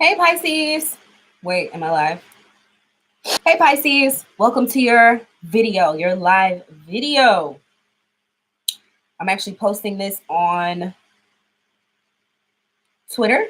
Hey Pisces. Wait, am I live? Hey Pisces, welcome to your video, your live video. I'm actually posting this on Twitter.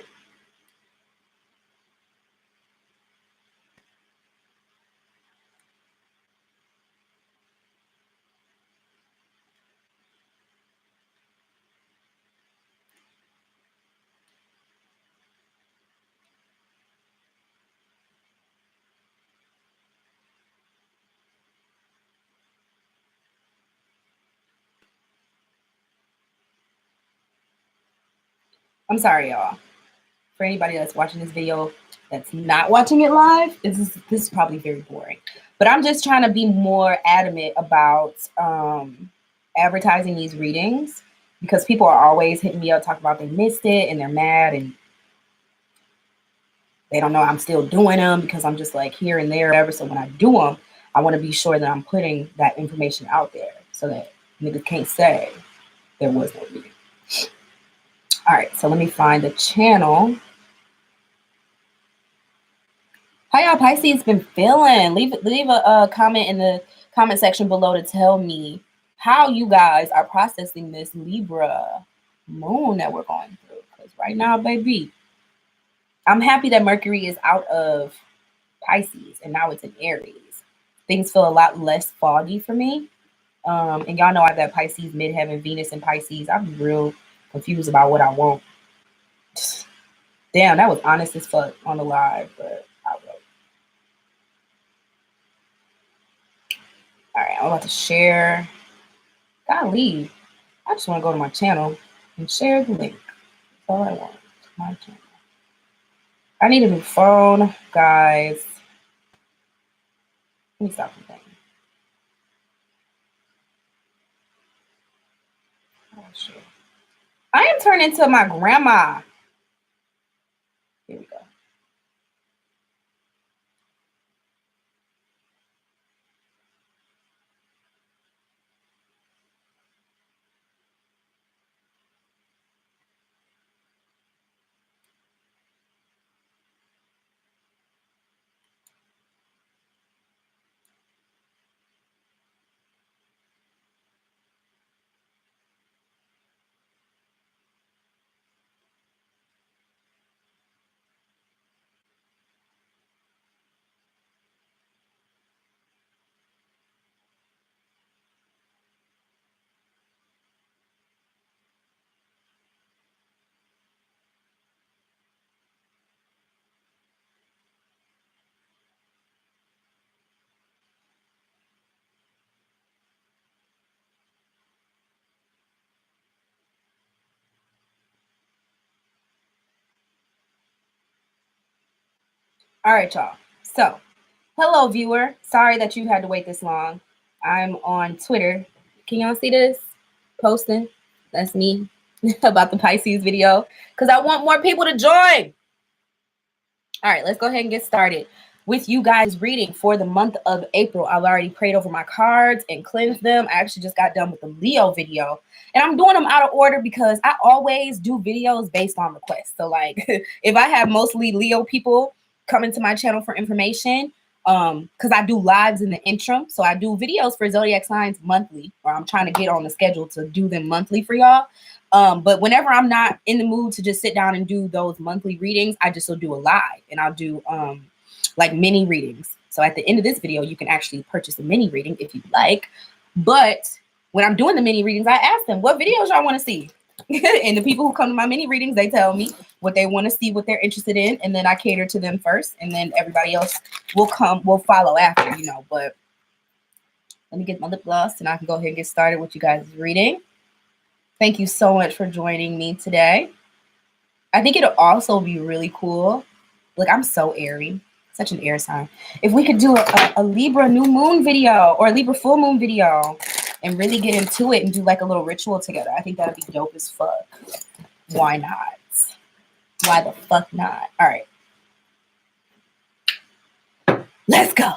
I'm sorry, y'all. For anybody that's watching this video that's not watching it live, this is probably very boring. But I'm just trying to be more adamant about advertising these readings because people are always hitting me up talking about they missed it and they're mad and they don't know I'm still doing them because I'm just like here and there, whatever. So when I do them, I want to be sure that I'm putting that information out there so that niggas can't say there was no reading. All right, so let me find the channel. How y'all Pisces been feeling? Leave a comment in the comment section below to tell me how you guys are processing this Libra moon that we're going through. Because right now, baby, I'm happy that Mercury is out of Pisces and now it's in Aries. Things feel a lot less foggy for me. And y'all know I have that Pisces midheaven, Venus in Pisces. I'm real confused about what I want. Damn, that was honest as fuck on the live, but I will. All right, I'm about to share. Gotta leave. I just want to go to my channel and share the link. That's all I want. My channel. I need a new phone, guys. Let me stop complaining. Oh, shit. I am turning into my grandma. Here we go. All right, y'all. So, hello, viewer. Sorry that you had to wait this long. I'm on Twitter. Can y'all see this? Posting. That's me about the Pisces video because I want more people to join. All right, let's go ahead and get started with you guys reading for the month of April. I've already prayed over my cards and cleansed them. I actually just got done with the Leo video and I'm doing them out of order because I always do videos based on requests. So like if I have mostly Leo people coming to my channel for information, because I do lives in the interim. So I do videos for zodiac signs monthly, or I'm trying to get on the schedule to do them monthly for y'all. But whenever I'm not in the mood to just sit down and do those monthly readings, I just will do a live and I'll do like mini readings. So at the end of this video, you can actually purchase a mini reading if you like. But when I'm doing the mini readings, I ask them, what videos y'all want to see? And the people who come to my mini readings, they tell me what they want to see, what they're interested in. And then I cater to them first. And then everybody else will follow after, you know. But let me get my lip gloss and I can go ahead and get started with you guys' reading. Thank you so much for joining me today. I think it'll also be really cool. Like, I'm so airy, such an air sign. If we could do a Libra new moon video or a Libra full moon video and really get into it and do like a little ritual together, I think that'd be dope as fuck. Why not? Why the fuck not? All right. Let's go.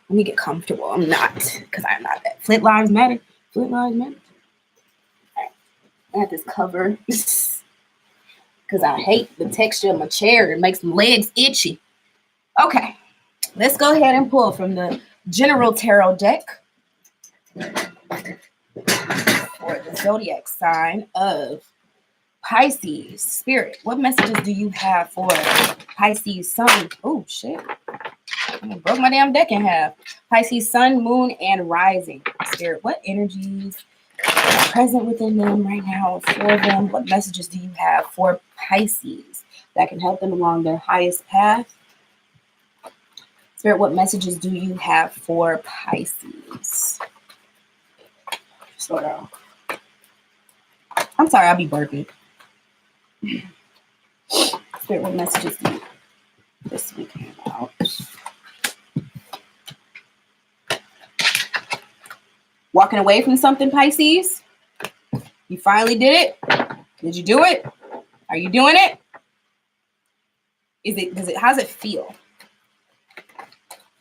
Let me get comfortable. I'm not, because I'm not that. Flint lives matter. Flint lives matter. All right. I have this cover. because I hate the texture of my chair. It makes my legs itchy. Okay, let's go ahead and pull from the General Tarot deck for the zodiac sign of Pisces. Spirit, what messages do you have for Pisces sun? Oh, shit. I broke my damn deck in half. Pisces sun, moon, and rising. Spirit, what energies are present within them right now for them? What messages do you have for Pisces that can help them along their highest path? Spirit, what messages do you have for Pisces? Slow down. I'm sorry, I'll be burping. Spirit, what messages do you this week have out? Walking away from something, Pisces? You finally did it? Did you do it? Are you doing it? How's it feel?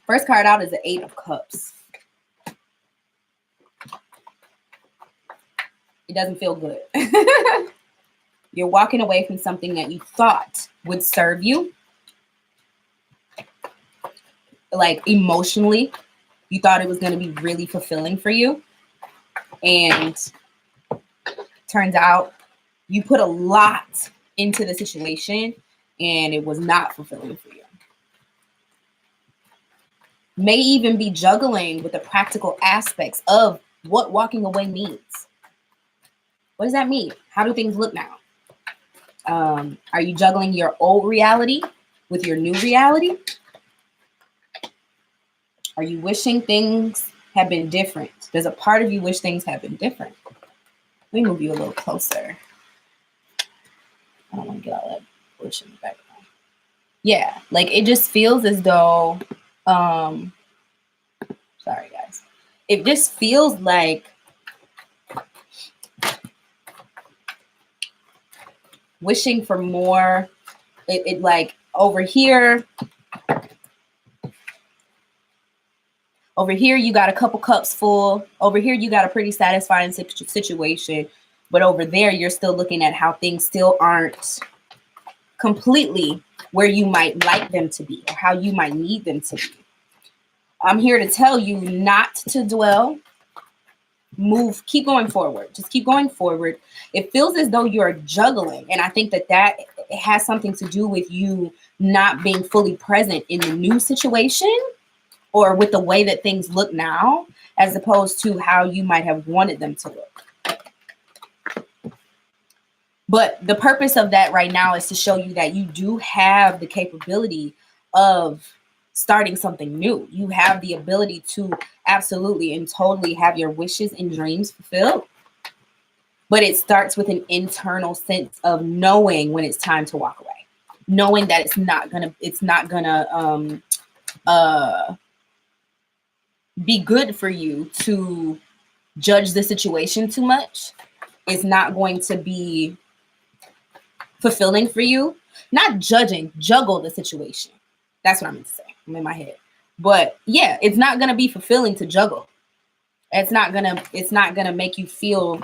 First card out is the 8 of Cups. It doesn't feel good. You're walking away from something that you thought would serve you. Like emotionally, you thought it was going to be really fulfilling for you. And turns out you put a lot into the situation and it was not fulfilling for you. May even be juggling with the practical aspects of what walking away means. What does that mean? How do things look now? Are you juggling your old reality with your new reality? Are you wishing things had been different? Does a part of you wish things had been different? Let me move you a little closer. I don't want to get all that bush in the background. Yeah, like it just feels as though, sorry guys. It just feels like wishing for more. It like over here you got a couple cups full. Over here you got a pretty satisfying situation, but over there you're still looking at how things still aren't completely where you might like them to be or how you might need them to be. I'm here to tell you not to dwell. Move, keep going forward. Just keep going forward. It feels as though you're juggling. And I think that has something to do with you not being fully present in the new situation or with the way that things look now, as opposed to how you might have wanted them to look. But the purpose of that right now is to show you that you do have the capability of starting something new. You have the ability to absolutely and totally have your wishes and dreams fulfilled. But it starts with an internal sense of knowing when it's time to walk away, knowing that it's not gonna be good for you to judge the situation too much. It's not going to be fulfilling for you. Not judging, juggle the situation. That's what I meant to say. I'm in my head. But yeah, it's not gonna be fulfilling to juggle. It's not gonna make you feel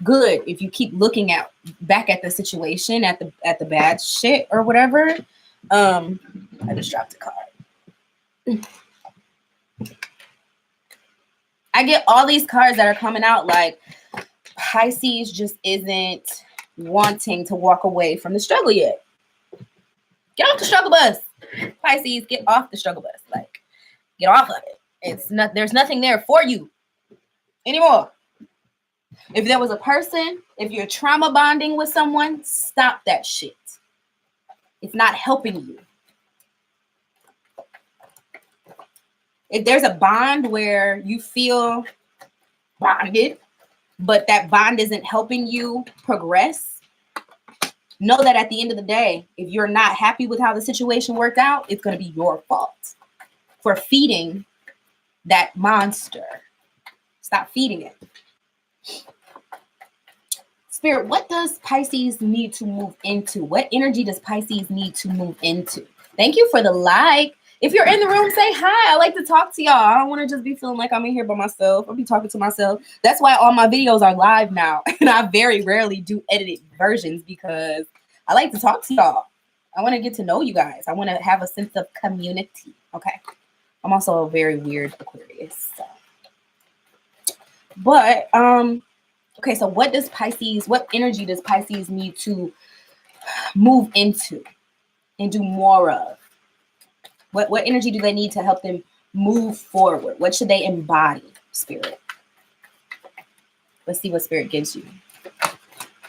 good if you keep looking back at the situation, at the bad shit or whatever. I just dropped a card. I get all these cards that are coming out like Pisces just isn't wanting to walk away from the struggle yet. Get off the struggle bus. Pisces, get off the struggle bus. Like, get off of it. There's nothing there for you anymore. If there was a person, if you're trauma bonding with someone, stop that shit. It's not helping you. If there's a bond where you feel bonded, but that bond isn't helping you progress, know that at the end of the day, if you're not happy with how the situation worked out, it's going to be your fault for feeding that monster. Stop feeding it. Spirit, what does Pisces need to move into? What energy does Pisces need to move into? Thank you for the like. If you're in the room, say hi. I like to talk to y'all. I don't want to just be feeling like I'm in here by myself. I'll be talking to myself. That's why all my videos are live now. And I very rarely do edited versions because I like to talk to y'all. I want to get to know you guys. I want to have a sense of community. Okay. I'm also a very weird Aquarius. So. But, okay, so what energy does Pisces need to move into and do more of? What energy do they need to help them move forward? What should they embody, Spirit? Let's see what Spirit gives you.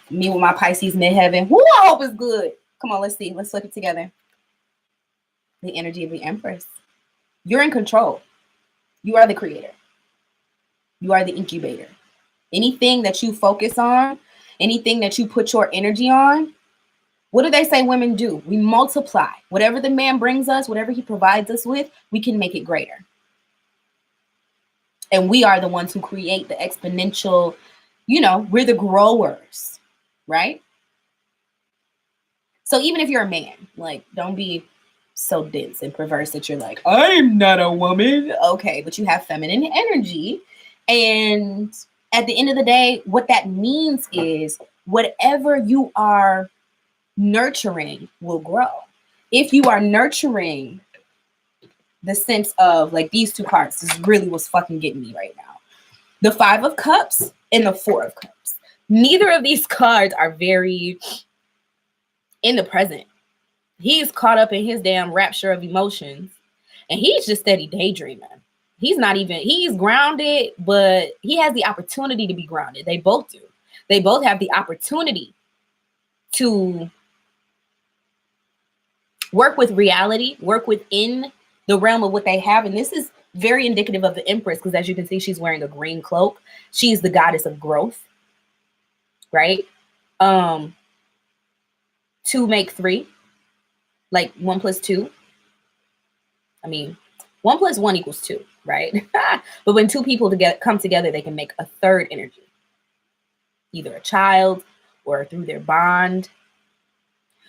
Me with my Pisces midheaven. Woo, I hope it's good. Come on, let's see. Let's look it together. The energy of the Empress. You're in control. You are the creator. You are the incubator. Anything that you focus on, anything that you put your energy on, what do they say women do? We multiply. Whatever the man brings us, whatever he provides us with, we can make it greater. And we are the ones who create the exponential, we're the growers, right? So even if you're a man, like, don't be so dense and perverse that you're like, I'm not a woman. Okay, but you have feminine energy. And at the end of the day, what that means is whatever you are nurturing will grow. If you are nurturing the sense of, like, these two cards, this is really what's fucking getting me right now. The 5 of Cups and the 4 of Cups. Neither of these cards are very in the present. He's caught up in his damn rapture of emotions, and he's just steady daydreaming. He's grounded, but he has the opportunity to be grounded. They both do. They both have the opportunity to work with reality, work within the realm of what they have. And this is very indicative of the Empress, because as you can see, she's wearing a green cloak. She's the goddess of growth, right? 2 make 3, like 1 plus 2. I mean, 1 plus 1 equals 2, right? But when 2 people come together, they can make a third energy, either a child or through their bond.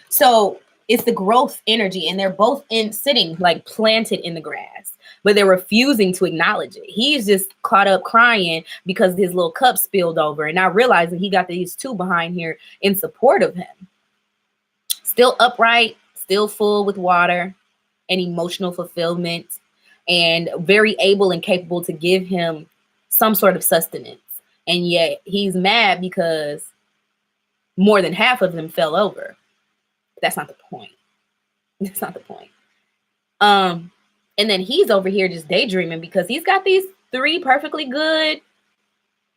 So it's the growth energy, and they're both sitting like planted in the grass, but they're refusing to acknowledge it. He's just caught up crying because his little cup spilled over, and not realizing he got these 2 behind here in support of him. Still upright, still full with water and emotional fulfillment, and very able and capable to give him some sort of sustenance. And yet he's mad because more than half of them fell over. That's not the point. That's not the point. And then he's over here just daydreaming because he's got these 3 perfectly good,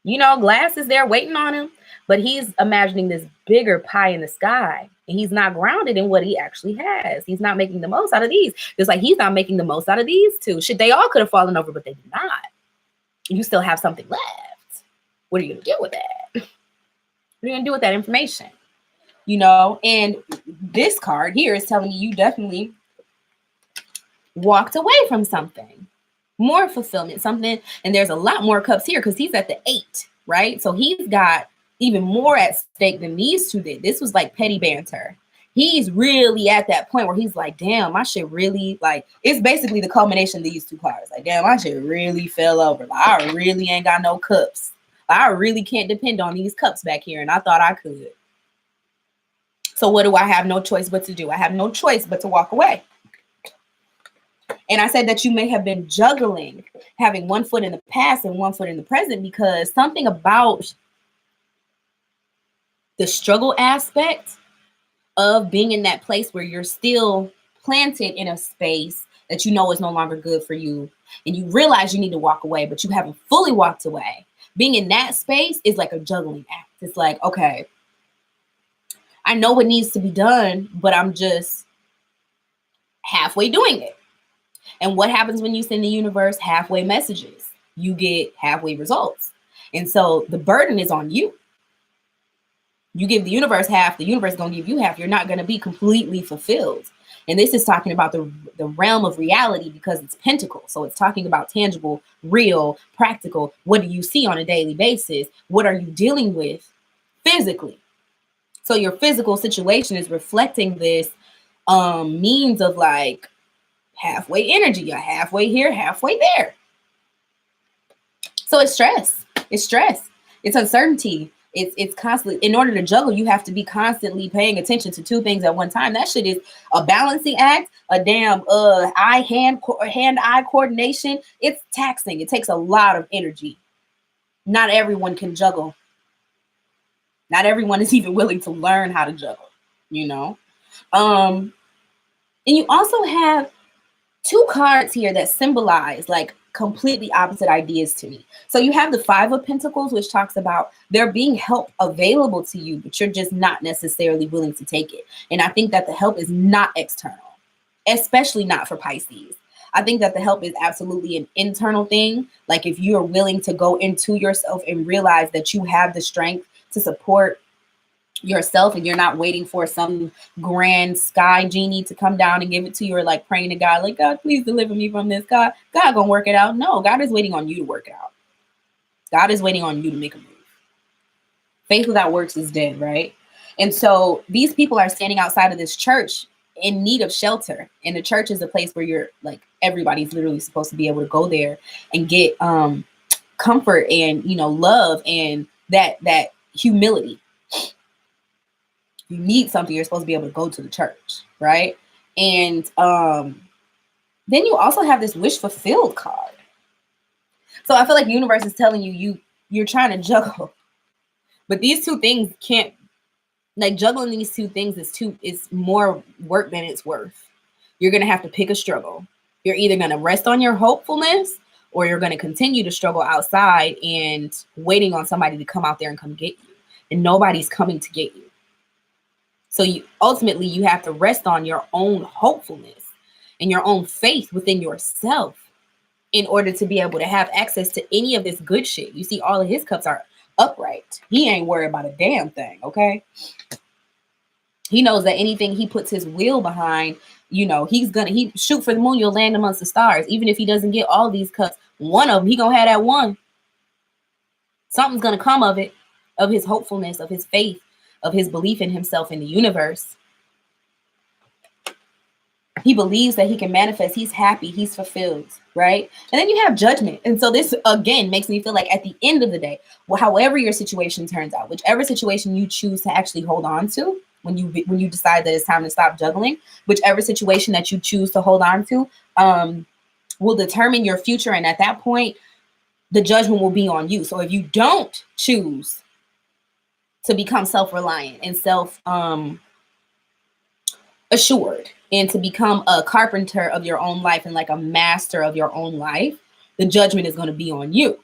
glasses there waiting on him, but he's imagining this bigger pie in the sky, and he's not grounded in what he actually has. He's not making the most out of these. Just like he's not making the most out of these 2. Shit, they all could have fallen over, but they did not. You still have something left. What are you going to do with that? What are you going to do with that information? And this card here is telling you definitely walked away from something. More fulfillment, something. And there's a lot more cups here because he's at the 8, right? So he's got even more at stake than these 2 did. This was like petty banter. He's really at that point where he's like, damn, my shit really, like, it's basically the culmination of these 2 cards. Like, damn, my shit really fell over. Like, I really ain't got no cups. I really can't depend on these cups back here, and I thought I could. So what do I have no choice but to do? I have no choice but to walk away. And I said that you may have been juggling, having 1 foot in the past and 1 foot in the present, because something about the struggle aspect of being in that place where you're still planted in a space that is no longer good for you, and you realize you need to walk away, but you haven't fully walked away. Being in that space is like a juggling act. It's like, okay, I know what needs to be done, but I'm just halfway doing it. And what happens when you send the universe halfway messages? You get halfway results. And so the burden is on you. You give the universe half, the universe is going to give you half. You're not going to be completely fulfilled. And this is talking about the realm of reality, because it's pentacle. So it's talking about tangible, real, practical. What do you see on a daily basis? What are you dealing with physically? So your physical situation is reflecting this means of like halfway energy. You're halfway here, halfway there. So it's stress. It's stress. It's uncertainty. It's constantly, in order to juggle, you have to be constantly paying attention to two things at one time. That shit is a balancing act, a damn hand-eye coordination. It's taxing. It takes a lot of energy. Not everyone can juggle. Not everyone is even willing to learn how to juggle, you know? And you also have two cards here that symbolize like completely opposite ideas to me. So you have the Five of Pentacles, which talks about there being help available to you, but you're just not necessarily willing to take it. And I think that the help is not external, especially not for Pisces. I think that the help is absolutely an internal thing. Like if you're willing to go into yourself and realize that you have the strength to support yourself, and you're not waiting for some grand sky genie to come down and give it to you, or like praying to God, like, God, please deliver me from this. God gonna work it out. No, God is waiting on you to work it out. God is waiting on you to make a move. Faith without works is dead, right? And so these people are standing outside of this church in need of shelter. And the church is a place where you're like, everybody's literally supposed to be able to go there and get comfort and, you know, love and that humility. You need something, you're supposed to be able to go to the church, right? And then you also have this wish fulfilled card. So I feel like the universe is telling you, you're trying to juggle, but these two things can't, like juggling these two things is more work than it's worth. You're going to have to pick a struggle. You're either going to rest on your hopefulness, or you're going to continue to struggle outside and waiting on somebody to come out there and come get you. And nobody's coming to get you. So ultimately, you have to rest on your own hopefulness and your own faith within yourself in order to be able to have access to any of this good shit. You see, all of his cups are upright. He ain't worried about a damn thing, okay? He knows that anything he puts his will behind, you know, he shoot for the moon, you'll land amongst the stars. Even if he doesn't get all these cups, one of them, he gonna have that one. Something's gonna come of it, of his hopefulness, of his faith, of his belief in himself in the universe. He believes that he can manifest. He's happy. He's fulfilled, right? And then you have judgment. And so this, again, makes me feel like at the end of the day, however your situation turns out, whichever situation you choose to actually hold on to, when you decide that it's time to stop juggling, whichever situation that you choose to hold on to will determine your future. And at that point, the judgment will be on you. So if you don't choose to become self-reliant and self-assured and to become a carpenter of your own life and like a master of your own life, the judgment is going to be on you.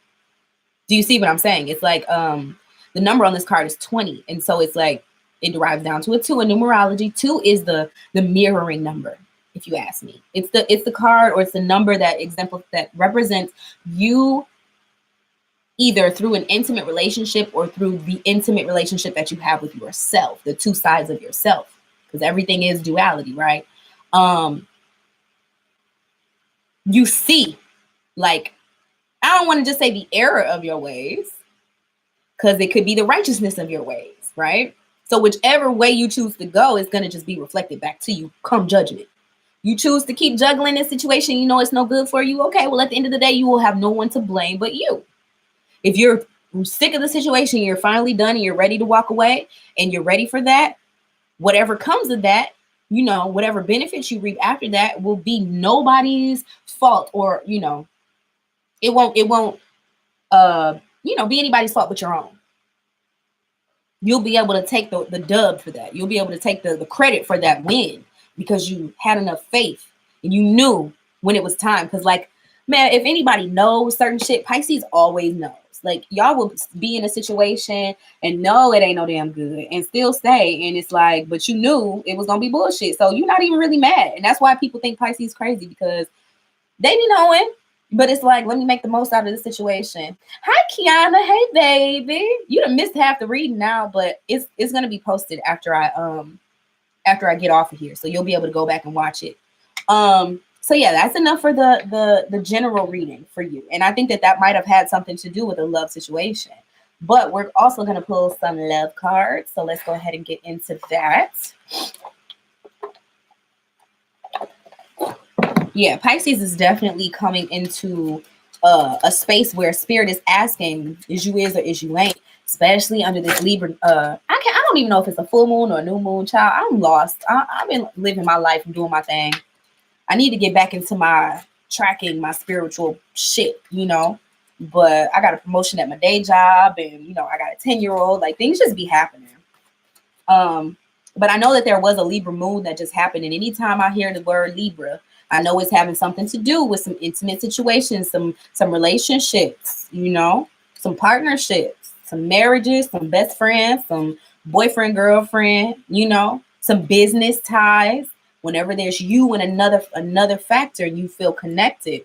Do you see what I'm saying? It's like the number on this card is 20. And so it's like it derives down to a 2 in numerology. 2 is the mirroring number, if you ask me. It's the card, or it's the number that represents you either through an intimate relationship or through the intimate relationship that you have with yourself, the two sides of yourself, because everything is duality, right? You see, like, I don't want to just say the error of your ways, because it could be the righteousness of your ways, right? So whichever way you choose to go is going to just be reflected back to you come judgment. You choose to keep juggling this situation, you know it's no good for you. Okay, well, at the end of the day, you will have no one to blame but you. If you're sick of the situation, you're finally done and you're ready to walk away and you're ready for that, whatever comes of that, you know, whatever benefits you reap after that will be nobody's fault, or, you know, it won't, you know, be anybody's fault but your own. You'll be able to take the dub for that. You'll be able to take the credit for that win because you had enough faith and you knew when it was time. Because, like, man, if anybody knows certain shit, Pisces always knows. Like, y'all will be in a situation and know it ain't no damn good and still stay. And it's like, but you knew it was going to be bullshit. So you're not even really mad. And that's why people think Pisces crazy, because they be knowing. But it's like, let me make the most out of the situation. Hi, Kiana. Hey, baby. You done missed half the reading now, but it's going to be posted after I get off of here. So you'll be able to go back and watch it. So yeah, that's enough for the general reading for you. And I think that might have had something to do with a love situation. But we're also going to pull some love cards. So let's go ahead and get into that. Yeah, Pisces is definitely coming into a space where Spirit is asking, is you is or is you ain't? especially under this Libra. I don't even know if it's a full moon or a new moon, child. I'm lost. I've been living my life and doing my thing. I need to get back into my tracking, my spiritual shit, you know. But I got a promotion at my day job, and you know, I got a 10-year-old. Like, things just be happening. But I know that there was a Libra moon that just happened, and anytime I hear the word Libra, I know it's having something to do with some intimate situations, some relationships, you know, some partnerships, some marriages, some best friends, some boyfriend, girlfriend, you know, some business ties. Whenever there's you and another factor, you feel connected.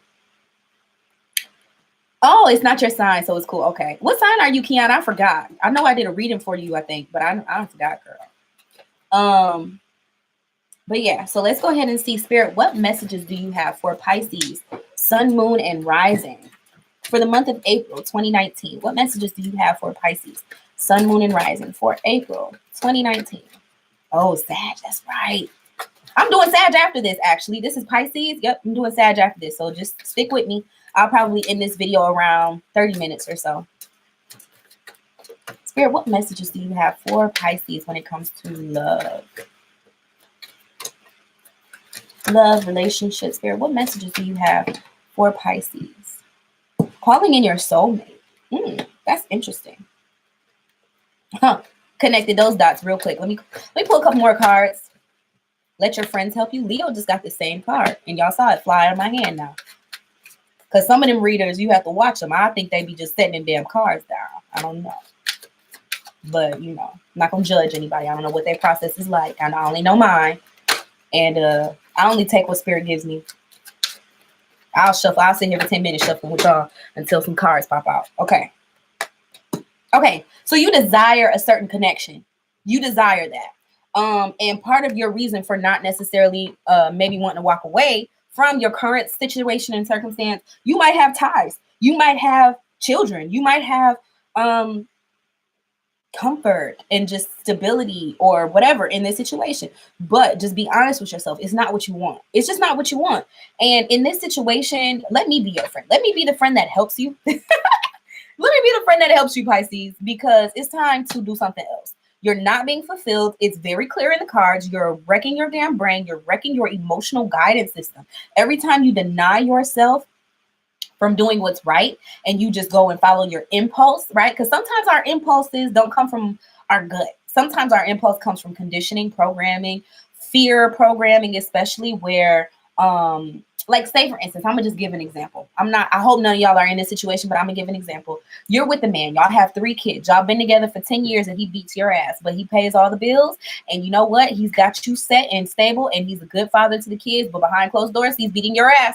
Oh, it's not your sign, so it's cool. Okay. What sign are you, Kiana? I forgot. I know I did a reading for you, I think, but I forgot, girl. But yeah, so let's go ahead and see, Spirit, what messages do you have for Pisces, Sun, Moon, and Rising for the month of April 2019? What messages do you have for Pisces, Sun, Moon, and Rising for April 2019? Oh, Sag, that's right. I'm doing Sag after this, actually. This is Pisces. Yep, I'm doing Sag after this, so just stick with me. I'll probably end this video around 30 minutes or so. Spirit, what messages do you have for Pisces when it comes to love? Love, relationships, Spirit, what messages do you have for Pisces? Calling in your soulmate. That's interesting. Connected those dots real quick. Let me pull a couple more cards. Let your friends help you. Leo just got the same card, and y'all saw it fly out of my hand now. Because some of them readers, you have to watch them. I think they be just setting them damn cards down. I don't know. But, you know, I'm not going to judge anybody. I don't know what their process is like. And I only know mine. And I only take what Spirit gives me. I'll shuffle. I'll sit here for 10 minutes shuffling with y'all until some cards pop out. Okay. Okay. So you desire a certain connection. You desire that. And part of your reason for not necessarily maybe wanting to walk away from your current situation and circumstance, you might have ties. You might have children. You might have comfort and just stability or whatever in this situation. But just be honest with yourself. It's not what you want. It's just not what you want. And in this situation, let me be your friend. Let me be the friend that helps you. Let me be the friend that helps you, Pisces, because it's time to do something else. You're not being fulfilled. It's very clear in the cards. You're wrecking your damn brain. You're wrecking your emotional guidance system. Every time you deny yourself from doing what's right and you just go and follow your impulse, right? Because sometimes our impulses don't come from our gut. Sometimes our impulse comes from conditioning, programming, fear programming, especially where, like, say for instance, I'm gonna just give an example. I hope none of y'all are in this situation, but I'm gonna give an example. You're with a man, y'all have 3 kids, y'all been together for 10 years and he beats your ass, but he pays all the bills. And you know what? He's got you set and stable and he's a good father to the kids, but behind closed doors, he's beating your ass.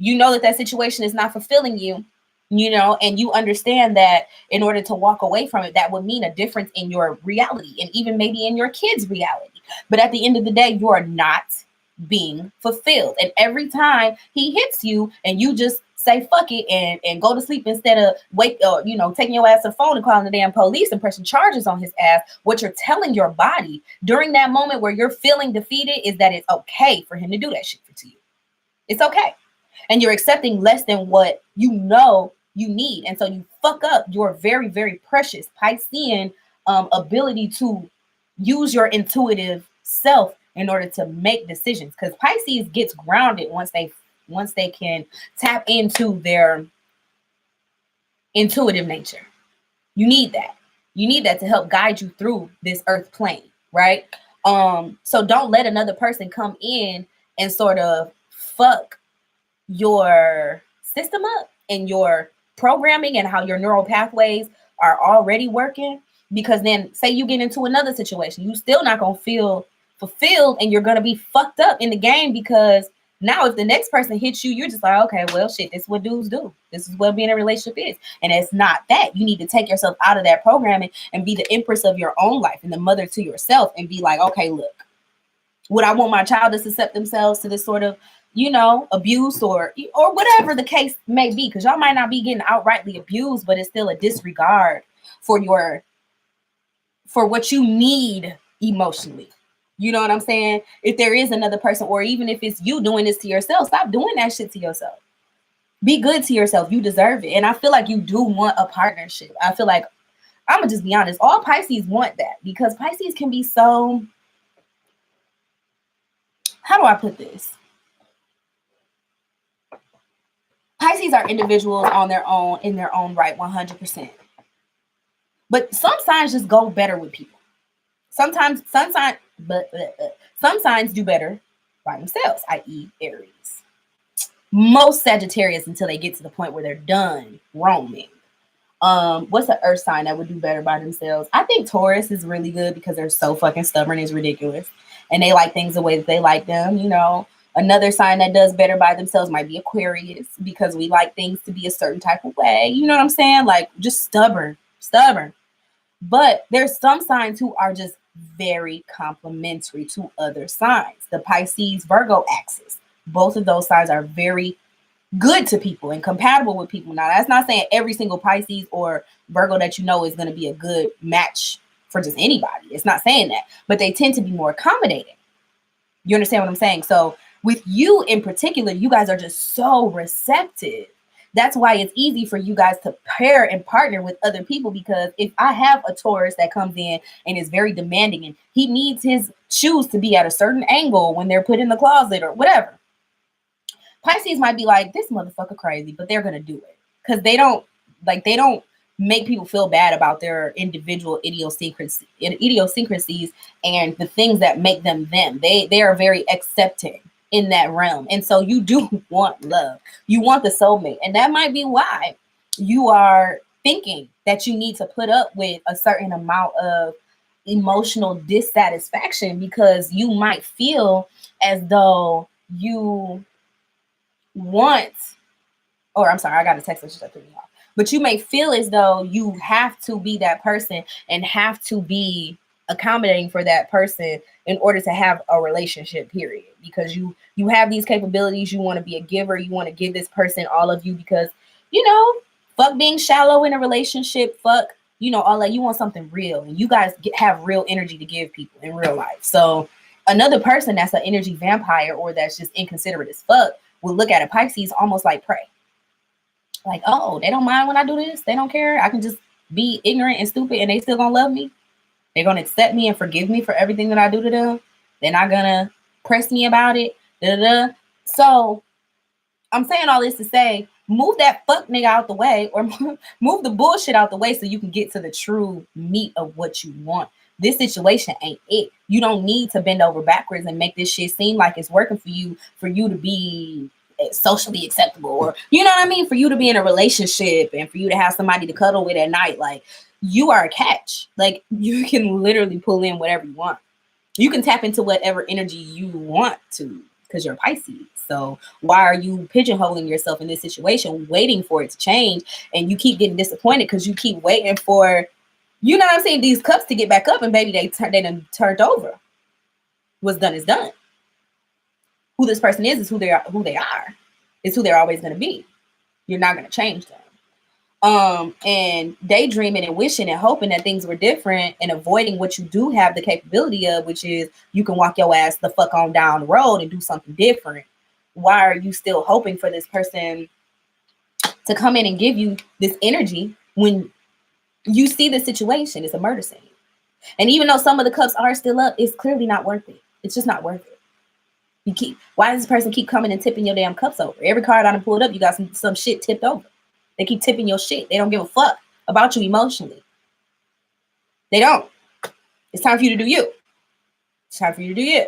You know that situation is not fulfilling you, you know, and you understand that in order to walk away from it, that would mean a difference in your reality and even maybe in your kids' reality. But at the end of the day, you are not being fulfilled. And every time he hits you and you just say fuck it and go to sleep instead of taking your ass to the phone and calling the damn police and pressing charges on his ass, what you're telling your body during that moment where you're feeling defeated is that it's okay for him to do that shit to you. It's okay. And you're accepting less than what you know you need. And so you fuck up your very, very precious Piscean ability to use your intuitive self in order to make decisions. Because Pisces gets grounded once they can tap into their intuitive nature. You need that. You need that to help guide you through this earth plane, right? So don't let another person come in and sort of fuck your system up and your programming and how your neural pathways are already working, because then say you get into another situation, you still not gonna feel fulfilled and you're gonna be fucked up in the game, because now if the next person hits you, you're just like, okay, well shit, this is what dudes do. This is what being in a relationship is. And it's not that. You need to take yourself out of that programming and be the empress of your own life and the mother to yourself and be like, okay, look, would I want my child to accept themselves to this sort of, you know, abuse or whatever the case may be, because y'all might not be getting outrightly abused, but it's still a disregard for what you need emotionally. You know what I'm saying? If there is another person, or even if it's you doing this to yourself, stop doing that shit to yourself. Be good to yourself. You deserve it. And I feel like you do want a partnership. I feel like I'm gonna just be honest. All Pisces want that because Pisces can be so, how do I put this? Pisces are individuals on their own, in their own right, 100%. But some signs just go better with people. Sometimes some signs do better by themselves, i.e. Aries. Most Sagittarius until they get to the point where they're done roaming. What's the earth sign that would do better by themselves? I think Taurus is really good because they're so fucking stubborn, it's ridiculous. And they like things the way that they like them, you know. Another sign that does better by themselves might be Aquarius because we like things to be a certain type of way. You know what I'm saying? Like just stubborn. But there's some signs who are just very complementary to other signs. The Pisces Virgo axis. Both of those signs are very good to people and compatible with people. Now, that's not saying every single Pisces or Virgo that you know is going to be a good match for just anybody. It's not saying that, but they tend to be more accommodating. You understand what I'm saying? So with you in particular, you guys are just so receptive. That's why it's easy for you guys to pair and partner with other people, because if I have a Taurus that comes in and is very demanding and he needs his shoes to be at a certain angle when they're put in the closet or whatever, Pisces might be like, this motherfucker crazy, but they're going to do it because they don't make people feel bad about their individual idiosyncrasies and the things that make them them. They are very accepting in that realm. And so you do want love. You want the soulmate. And that might be why you are thinking that you need to put up with a certain amount of emotional dissatisfaction, because you might feel as though you want, or I'm sorry, I got a text message that threw me off. But you may feel as though you have to be that person and have to be accommodating for that person in order to have a relationship, period. Because you have these capabilities, you want to be a giver, you want to give this person all of you because, you know, fuck being shallow in a relationship, fuck, you know, all that. You want something real, and you guys have real energy to give people in real life. So another person that's an energy vampire or that's just inconsiderate as fuck will look at a Pisces almost like prey. Like, oh, they don't mind when I do this. They don't care. I can just be ignorant and stupid and they still gonna love me. They're gonna accept me and forgive me for everything that I do to them. They're not gonna press me about it. Da-da-da. So I'm saying all this to say, move that fuck nigga out the way, or move the bullshit out the way so you can get to the true meat of what you want. This situation ain't it. You don't need to bend over backwards and make this shit seem like it's working for you to be socially acceptable, or you know what I mean, for you to be in a relationship and for you to have somebody to cuddle with at night. Like, you are a catch. Like, you can literally pull in whatever you want. You can tap into whatever energy you want to because you're Pisces. So why are you pigeonholing yourself in this situation, waiting for it to change? And you keep getting disappointed because you keep waiting for, you know what I'm saying, these cups to get back up, and baby, they done turned over. What's done is done. Who this person is who they are. It's who they're always going to be. You're not going to change them. And daydreaming and wishing and hoping that things were different and avoiding what you do have the capability of, which is you can walk your ass the fuck on down the road and do something different. Why are you still hoping for this person to come in and give you this energy when you see the situation? It's a murder scene. And even though some of the cups are still up, it's clearly not worth it. It's just not worth it. Why does this person keep coming and tipping your damn cups over? Every card I done pulled up, you got some shit tipped over. They keep tipping your shit. They don't give a fuck about you emotionally. They don't. It's time for you to do you. It's time for you to do you.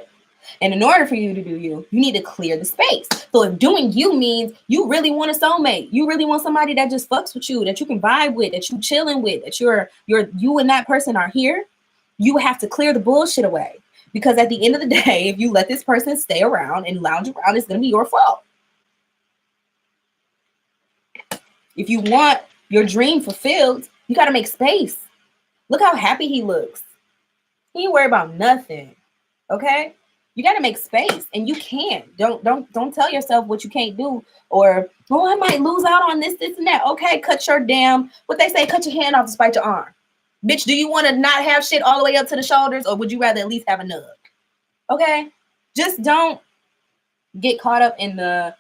And in order for you to do you, you need to clear the space. So if doing you means you really want a soulmate, you really want somebody that just fucks with you, that you can vibe with, that you chilling with, that you and that person are here, you have to clear the bullshit away. Because at the end of the day, if you let this person stay around and lounge around, it's going to be your fault. If you want your dream fulfilled, you got to make space. Look how happy he looks. He ain't worry about nothing. Okay? You got to make space, and you can. Don't tell yourself what you can't do, or, oh, I might lose out on this, and that. Okay, cut your damn, what they say, cut your hand off to spite your arm. Bitch, do you want to not have shit all the way up to the shoulders, or would you rather at least have a nug? Okay? Just don't get caught up in the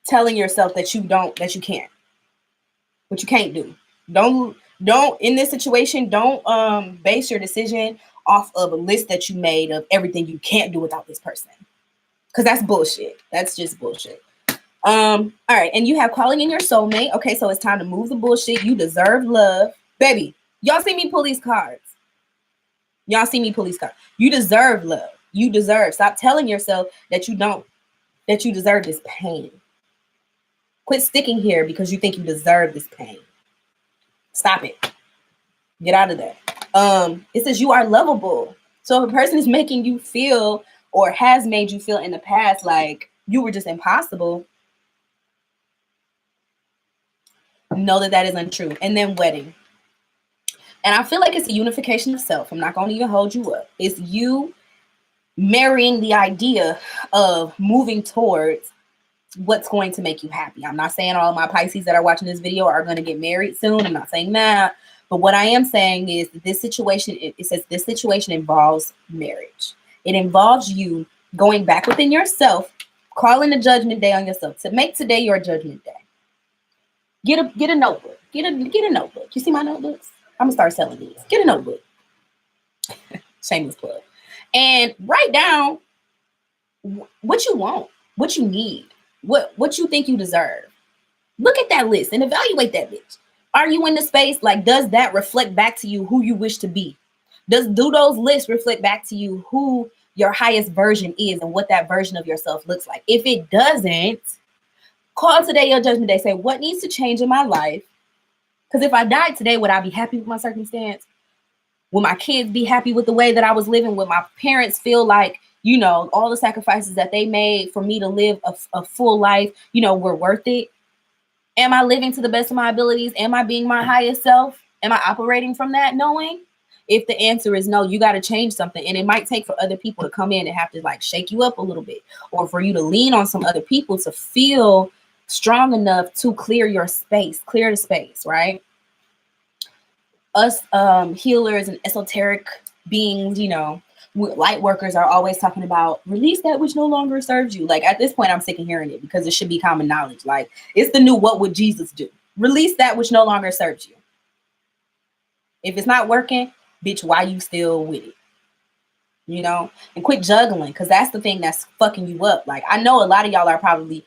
telling yourself that you can't. What you can't do. Don't Don't, in this situation, don't base your decision off of a list that you made of everything you can't do without this person. Because that's bullshit. That's just bullshit. All right, and you have calling in your soulmate. Okay, so it's time to move the bullshit. You deserve love. Baby, y'all see me pull these cards. Y'all see me pull these cards. You deserve love. You deserve. Stop telling yourself that you don't, that you deserve this pain. Quit sticking here because you think you deserve this pain. Stop it. Get out of that. It says you are lovable. So if a person is making you feel or has made you feel in the past like you were just impossible, know that that is untrue. And then wedding. And I feel like it's a unification of self. I'm not going to even hold you up. It's you marrying the idea of moving towards what's going to make you happy. I'm not saying all my Pisces that are watching this video are going to get married soon. I'm not saying that. But what I am saying is that this situation, it says this situation involves marriage. It involves you going back within yourself, calling a judgment day on yourself, to make today your judgment day. Get a notebook. Get a notebook. You see my notebooks? I'm gonna start selling these. Get a notebook. Shameless plug. And write down what you want, what you need, what you think you deserve. Look at that list and evaluate that bitch. Are you in the space? Like, does that reflect back to you who you wish to be? Do those lists reflect back to you who your highest version is and what that version of yourself looks like? If it doesn't, call today your judgment day. Say, what needs to change in my life? Because if I died today, would I be happy with my circumstance? Will my kids be happy with the way that I was living? Will my parents feel like, you know, all the sacrifices that they made for me to live a full life, you know, were worth it? Am I living to the best of my abilities? Am I being my highest self? Am I operating from that knowing? If the answer is no, you got to change something. And it might take for other people to come in and have to like shake you up a little bit, or for you to lean on some other people to feel strong enough to clear your space, clear the space, right? Us healers and esoteric beings, you know, light workers are always talking about release that which no longer serves you. Like at this point, I'm sick of hearing it because it should be common knowledge. Like it's the new what would Jesus do? Release that which no longer serves you. If it's not working, bitch, why you still with it? You know, and quit juggling, because that's the thing that's fucking you up. Like I know a lot of y'all are probably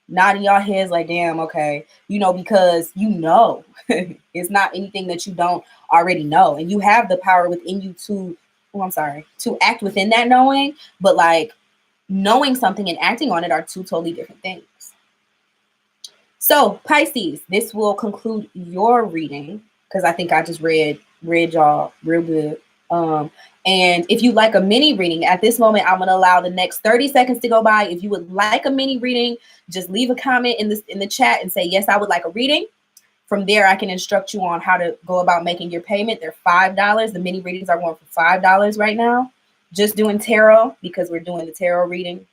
nodding your heads like, damn, okay, you know, because you know it's not anything that you don't already know, and you have the power within you to to act within that knowing. But like knowing something and acting on it are two totally different things. So Pisces, this will conclude your reading because I think I just read y'all real good. And if you like a mini reading at this moment, I'm going to allow the next 30 seconds to go by. If you would like a mini reading, just leave a comment in the chat and say, yes, I would like a reading. From there, I can instruct you on how to go about making your payment. They're $5. The mini readings are going for $5 right now. Just doing tarot because we're doing the tarot reading.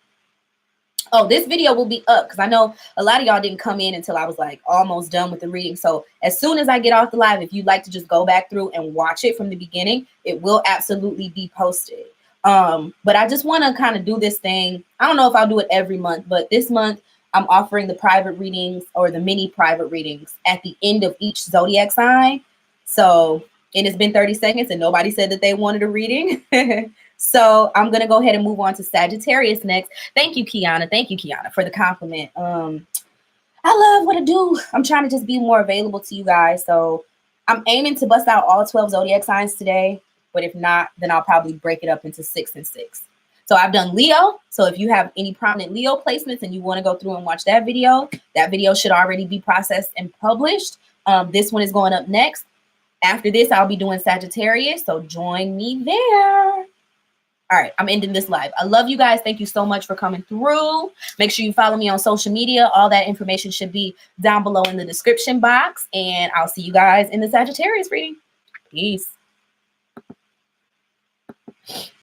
Oh, this video will be up because I know a lot of y'all didn't come in until I was like almost done with the reading. So as soon as I get off the live, if you'd like to just go back through and watch it from the beginning, it will absolutely be posted. But I just want to kind of do this thing. I don't know if I'll do it every month, but this month I'm offering the private readings or the mini private readings at the end of each zodiac sign. So it has been 30 seconds and nobody said that they wanted a reading. So I'm going to go ahead and move on to Sagittarius next. Thank you, Kiana. Thank you, Kiana, for the compliment. I love what I do. I'm trying to just be more available to you guys. So I'm aiming to bust out all 12 zodiac signs today. But if not, then I'll probably break it up into 6 and 6. So I've done Leo. So if you have any prominent Leo placements and you want to go through and watch that video should already be processed and published. This one is going up next. After this, I'll be doing Sagittarius. So join me there. All right, I'm ending this live. I love you guys. Thank you so much for coming through. Make sure you follow me on social media. All that information should be down below in the description box. And I'll see you guys in the Sagittarius reading. Peace.